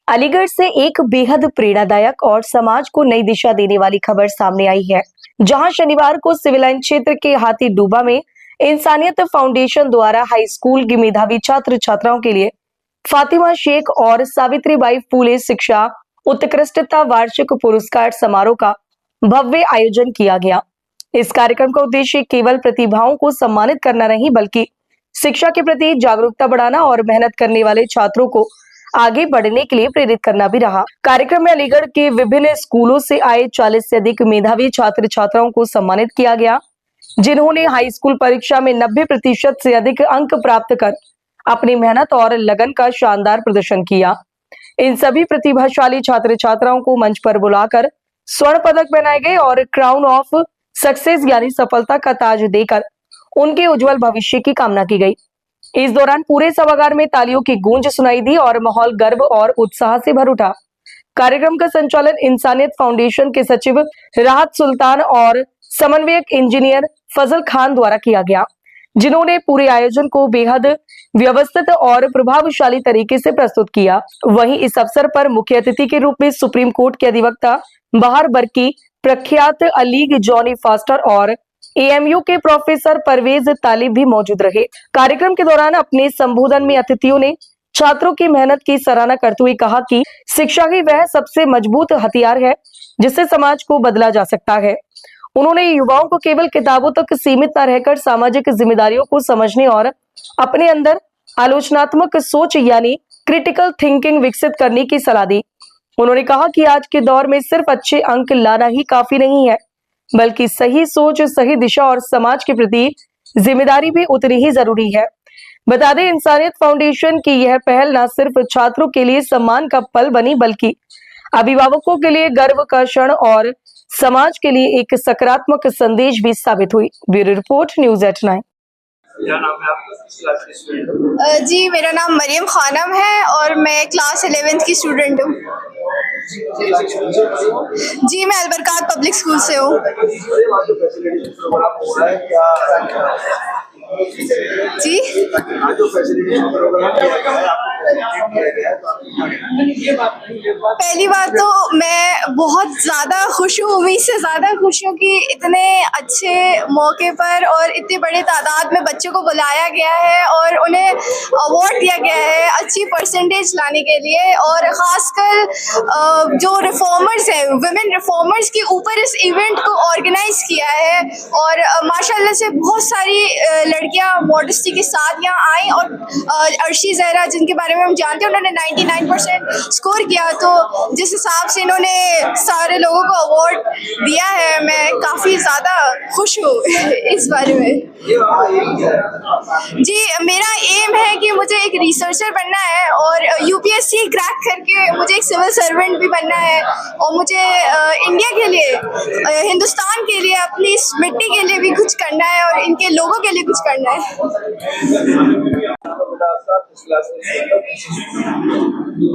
अलीगढ़ से एक बेहद प्रेरणादायक और समाज को नई दिशा देने वाली खबर सामने आई है, जहां शनिवार को सिविल लाइन क्षेत्र के हाथी डूबा में इंसानियत फाउंडेशन द्वारा हाई स्कूल की मेधावी छात्र छात्राओं के लिए फातिमा शेख और सावित्रीबाई फूले शिक्षा उत्कृष्टता वार्षिक पुरस्कार समारोह का भव्य आयोजन किया गया। इस कार्यक्रम का उद्देश्य केवल प्रतिभाओं को सम्मानित करना नहीं, बल्कि शिक्षा के प्रति जागरूकता बढ़ाना और मेहनत करने वाले छात्रों को आगे बढ़ने के लिए प्रेरित करना भी रहा। कार्यक्रम में अलीगढ़ के विभिन्न स्कूलों से आए 40 से अधिक मेधावी छात्र छात्राओं को सम्मानित किया गया, जिन्होंने हाई स्कूल परीक्षा में 90% से अधिक अंक प्राप्त कर अपनी मेहनत और लगन का शानदार प्रदर्शन किया। इन सभी प्रतिभाशाली छात्र छात्राओं को मंच पर बुलाकर स्वर्ण पदक पहनाए गए और क्राउन ऑफ सक्सेस यानी सफलता का ताज देकर उनके उज्जवल भविष्य की कामना की गई। इस दौरान पूरे सभागार में तालियों की गूंज सुनाई दी और माहौल गर्व और उत्साह से भर उठा। कार्यक्रम का संचालन इंसानियत फाउंडेशन के सचिव राहत सुल्तान और समन्वयक इंजीनियर फजल खान द्वारा किया गया, जिन्होंने पूरे आयोजन को बेहद व्यवस्थित और प्रभावशाली तरीके से प्रस्तुत किया। वहीं इस अवसर पर मुख्य अतिथि के रूप में सुप्रीम कोर्ट के अधिवक्ता बहार बर्की, प्रख्यात अलीग जॉनी फास्टर और एएमयू के प्रोफेसर परवेज तालिब भी मौजूद रहे। कार्यक्रम के दौरान अपने संबोधन में अतिथियों ने छात्रों की मेहनत की सराहना करते हुए कहा कि शिक्षा ही वह सबसे मजबूत हथियार है जिससे समाज को बदला जा सकता है। उन्होंने युवाओं को केवल किताबों तक सीमित न रहकर सामाजिक जिम्मेदारियों को समझने और अपने अंदर आलोचनात्मक सोच यानी क्रिटिकल थिंकिंग विकसित करने की सलाह दी। उन्होंने कहा कि आज के दौर में सिर्फ अच्छे अंक लाना ही काफी नहीं है, बल्कि सही सोच, सही दिशा और समाज के प्रति जिम्मेदारी भी उतनी ही जरूरी है। बता दें, इंसानियत फाउंडेशन की यह पहल न सिर्फ छात्रों के लिए सम्मान का पल बनी, बल्कि अभिभावकों के लिए गर्व का क्षण और समाज के लिए एक सकारात्मक संदेश भी साबित हुई। Bureau report, न्यूज़@9। जी, मेरा नाम मरियम खानम है और मैं क्लास 11th की स्टूडेंट हूँ। जी, मैं अलबरकात पब्लिक स्कूल से हूँ। जी, पहली बात तो मैं बहुत ज़्यादा खुश हूँ, उम्मीद से ज़्यादा खुश हूँ कि इतने अच्छे मौके पर और इतनी बड़ी तादाद में बच्चों को बुलाया गया है और उन्हें अवार्ड दिया गया है अच्छी परसेंटेज लाने के लिए। और ख़ासकर जो रिफॉर्मर्स हैं, वुमेन रिफॉर्मर्स के ऊपर इस इवेंट को ऑर्गेनाइज किया है और माशाल्लाह से बहुत सारी लड़कियां मॉडेस्टी के साथ यहाँ आई और अर्शी जहरा, जिनके बारे में हम जानते हैं, उन्होंने 99% स्कोर किया। तो जिस हिसाब से इन्होंने सारे लोगों को अवार्ड दिया है, मैं काफ़ी ज़्यादा खुश हूँ इस बारे में। जी, मेरा एम है कि मुझे एक रिसर्चर बनना है और यूपीएससी क्रैक करके मुझे एक सिविल सर्वेंट भी बनना है और मुझे इंडिया के लिए, हिंदुस्तान के लिए, अपनी इस मिट्टी के लिए भी कुछ करना है और इनके लोगों के लिए कुछ करना है।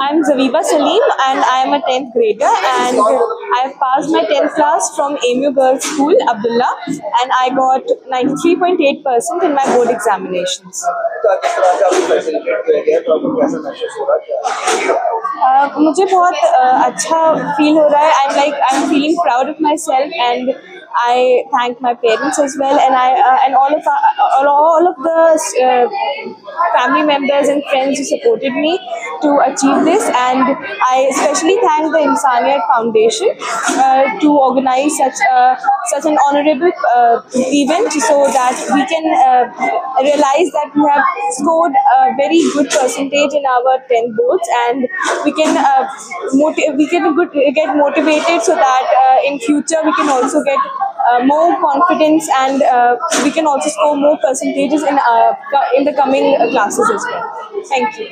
I'm Zaviba Salim and I am a 10th grader and I have passed my 10th class from AMU Girls School, Abdullah, and I got 93.8% in my board examinations. मुझे बहुत अच्छा फील हो रहा है। I'm feeling proud of myself and I thank my parents as well, and all of the family members and friends who supported me to achieve this. And I especially thank the Insaniyat Foundation to organize such an honorable event, so that we can realize that we have scored a very good percentage in our 10 boards, and we can get motivated so that in future we can also get more confidence and we can also score more percentages in the coming classes as well. Thank you.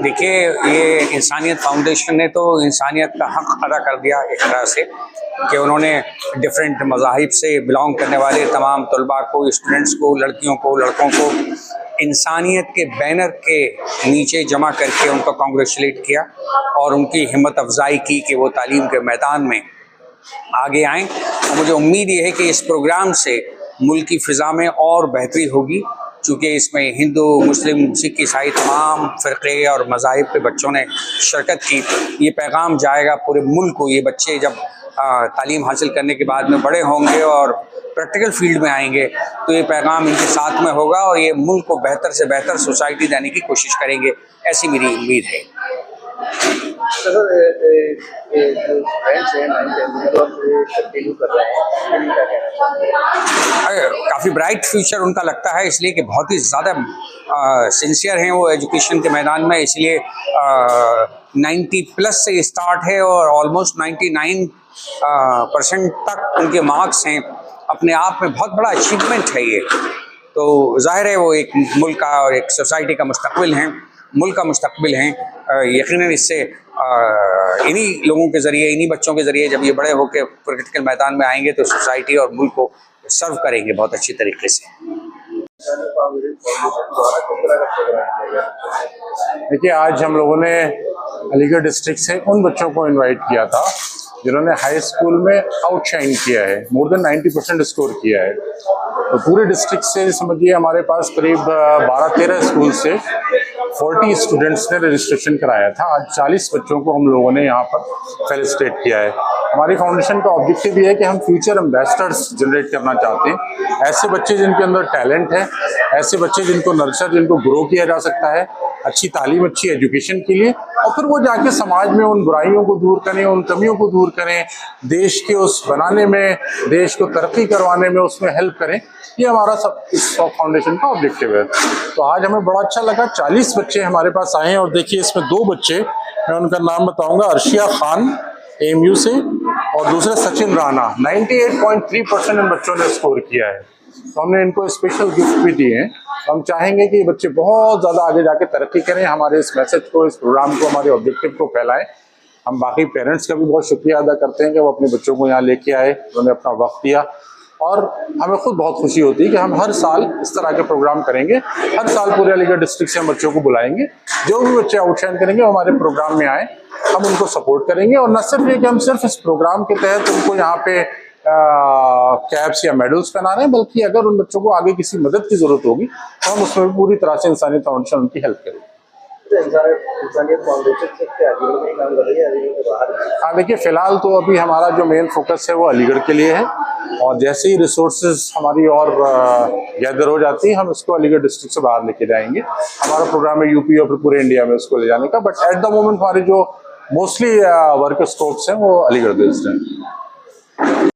देखिए, ये इंसानियत foundation ने तो इंसानियत का हक अदा कर दिया एक तरह से, कि उन्होंने डिफरेंट मज़ाहिब से बिलोंग करने वाले तमाम तलबा को, स्टूडेंट्स को, लड़कियों को, लड़कों को इंसानियत के बैनर के नीचे जमा करके उनको कांग्रेचुलेट किया और उनकी हिम्मत अफजाई की कि वो तालीम के मैदान में आगे आएँ। और मुझे उम्मीद ये है कि इस प्रोग्राम से मुल्क की फ़िज़ा में और बेहतरी होगी। चूँकि इसमें हिंदू, मुस्लिम, सिख, ईसाई तमाम फ़िरक़े और मज़ाहिब के बच्चों ने शिरकत की। ये पैगाम जाएगा पूरे मुल्क को। ये बच्चे जब तालीम हासिल करने के बाद में बड़े होंगे और प्रैक्टिकल फील्ड में आएंगे तो ये पैगाम इनके साथ में होगा और ये मुल्क को बेहतर से बेहतर सोसाइटी देने की कोशिश करेंगे, ऐसी मेरी उम्मीद है। काफ़ी ब्राइट फ्यूचर उनका लगता है, इसलिए कि बहुत ही ज़्यादा सिंसियर हैं वो एजुकेशन के मैदान में। इसलिए 90+ से स्टार्ट है और ऑलमोस्ट 99% तक उनके मार्क्स हैं। अपने आप में बहुत बड़ा अचीवमेंट है ये। तो ज़ाहिर है वो एक मुल्क का और एक सोसाइटी का मुस्तकबिल हैं, मुल्क का मुस्तकबिल हैं। यकीनन इससे इन्हीं लोगों के ज़रिए, इन्हीं बच्चों के ज़रिए जब ये बड़े होकर पॉलिटिकल मैदान में आएंगे तो सोसाइटी और मुल्क को सर्व करेंगे बहुत अच्छी तरीके से। देखिए, आज हम लोगों ने अलीगढ़ डिस्ट्रिक्ट से उन बच्चों को इनवाइट किया था जिन्होंने हाई स्कूल में आउटशाइन किया है, मोर देन 90% स्कोर किया है। तो पूरे डिस्ट्रिक्ट से समझिए हमारे पास करीब 12-13 स्कूल से 40 स्टूडेंट्स ने रजिस्ट्रेशन कराया था। आज 40 बच्चों को हम लोगों ने यहाँ पर फेलिसिटेट किया है। हमारी फाउंडेशन का ऑब्जेक्टिव ये है कि हम फ्यूचर एम्बेसडर्स जनरेट करना चाहते हैं। ऐसे बच्चे जिनके अंदर टैलेंट है, ऐसे बच्चे जिनको नर्चर, जिनको ग्रो किया जा सकता है अच्छी तालीम, अच्छी एजुकेशन के लिए, और फिर वो जाके समाज में उन बुराइयों को दूर करें, उन कमियों को दूर करें, देश के उस बनाने में, देश को तरक्की करवाने में उसमें हेल्प करें। ये हमारा सब इस फाउंडेशन का ऑब्जेक्टिव है। तो आज हमें बड़ा अच्छा लगा, 40 बच्चे हमारे पास आए हैं और देखिए इसमें 2 बच्चे, मैं उनका नाम बताऊंगा, अर्शिया खान AMU से और दूसरे सचिन राणा। 98.3% इन बच्चों ने स्कोर किया है। तो हमने इनको स्पेशल गिफ्ट भी दिए हैं। हम चाहेंगे कि ये बच्चे बहुत ज़्यादा आगे जाके तरक्की करें, हमारे इस मैसेज को, इस प्रोग्राम को, हमारे ऑब्जेक्टिव को फैलाएं। हम बाकी पेरेंट्स का भी बहुत शुक्रिया अदा करते हैं कि वो अपने बच्चों को यहाँ लेके आए, उन्होंने अपना वक्त दिया, और हमें खुद बहुत खुशी होती है कि हम हर साल इस तरह के प्रोग्राम करेंगे। हर साल पूरे अलीगढ़ डिस्ट्रिक्ट से हम बच्चों को बुलाएंगे। जो भी बच्चे आउटशाइन करेंगे वो हमारे प्रोग्राम में आए, हम उनको सपोर्ट करेंगे। और न सिर्फ ये कि हम सिर्फ इस प्रोग्राम के तहत उनको यहाँ पे कैप्स या मेडल्स पहना रहे हैं, बल्कि अगर उन बच्चों को आगे किसी मदद की जरूरत होगी तो हम उसमें पूरी तरह से इंसानियत फाउंडेशन उनकी हेल्प करेंगे। हाँ, देखिए, फिलहाल तो अभी हमारा जो मेन फोकस है वो अलीगढ़ के लिए है, और जैसे ही रिसोर्सेज हमारी और गैदर हो जाती है हम इसको अलीगढ़ डिस्ट्रिक्ट से बाहर लेके जाएंगे। हमारा प्रोग्राम है यूपी और पूरे इंडिया में उसको ले जाने का, बट एट द मोमेंट हमारे जो मोस्टली वर्क स्कोप्स हैं वो अलीगढ़ बेस्ड हैं।